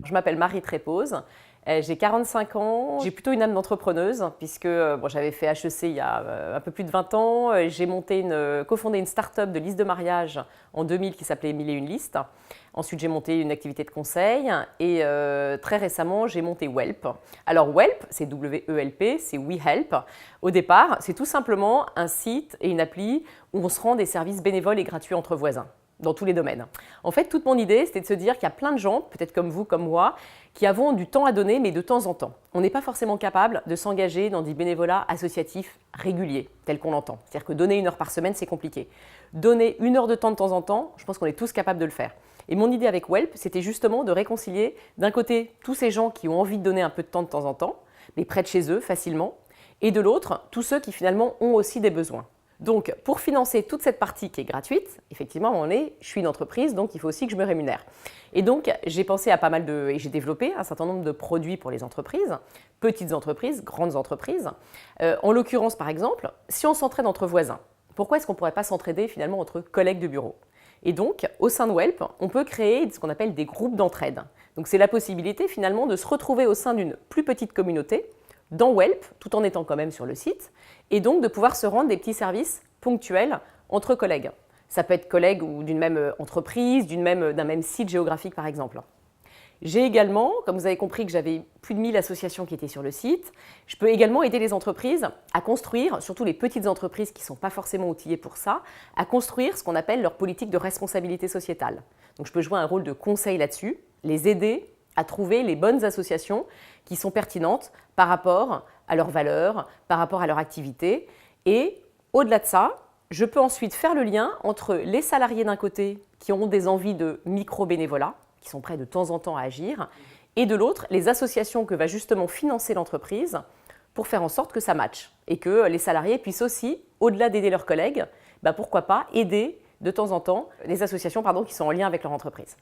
Je m'appelle Marie Trépose, j'ai 45 ans, j'ai plutôt une âme d'entrepreneuse puisque j'avais fait HEC il y a un peu plus de 20 ans, j'ai cofondé une start-up de liste de mariage en 2000 qui s'appelait 1001 listes. Ensuite j'ai monté une activité de conseil et très récemment j'ai monté Welp. Alors Welp, c'est W-E-L-P, c'est We Help. Au départ, c'est tout simplement un site et une appli où on se rend des services bénévoles et gratuits entre voisins, dans tous les domaines. En fait, toute mon idée, c'était de se dire qu'il y a plein de gens, peut-être comme vous, comme moi, qui avons du temps à donner, mais de temps en temps. On n'est pas forcément capable de s'engager dans du bénévolat associatif régulier, tel qu'on l'entend. C'est-à-dire que donner 1 heure par semaine, c'est compliqué. Donner 1 heure de temps en temps, je pense qu'on est tous capables de le faire. Et mon idée avec Welp, c'était justement de réconcilier, d'un côté, tous ces gens qui ont envie de donner un peu de temps en temps, mais près de chez eux, facilement, et de l'autre, tous ceux qui finalement ont aussi des besoins. Donc, pour financer toute cette partie qui est gratuite, effectivement, je suis une entreprise, donc il faut aussi que je me rémunère. Et donc, j'ai pensé à et j'ai développé un certain nombre de produits pour les entreprises, petites entreprises, grandes entreprises. En l'occurrence, par exemple, si on s'entraide entre voisins, pourquoi est-ce qu'on ne pourrait pas s'entraider finalement entre collègues de bureau? Et donc, au sein de Welp, on peut créer ce qu'on appelle des groupes d'entraide. Donc, c'est la possibilité finalement de se retrouver au sein d'une plus petite communauté, dans Welp, tout en étant quand même sur le site, et donc de pouvoir se rendre des petits services ponctuels entre collègues. Ça peut être collègues ou d'une même entreprise, d'un même site géographique par exemple. J'ai également, comme vous avez compris que j'avais plus de 1000 associations qui étaient sur le site, je peux également aider les entreprises à construire, surtout les petites entreprises qui ne sont pas forcément outillées pour ça, à construire ce qu'on appelle leur politique de responsabilité sociétale. Donc je peux jouer un rôle de conseil là-dessus, les aider à trouver les bonnes associations qui sont pertinentes par rapport à leurs valeurs, par rapport à leur activité. Et au-delà de ça, je peux ensuite faire le lien entre les salariés d'un côté qui ont des envies de micro-bénévolat, qui sont prêts de temps en temps à agir, et de l'autre, les associations que va justement financer l'entreprise pour faire en sorte que ça matche et que les salariés puissent aussi, au-delà d'aider leurs collègues, pourquoi pas aider de temps en temps les associations qui sont en lien avec leur entreprise.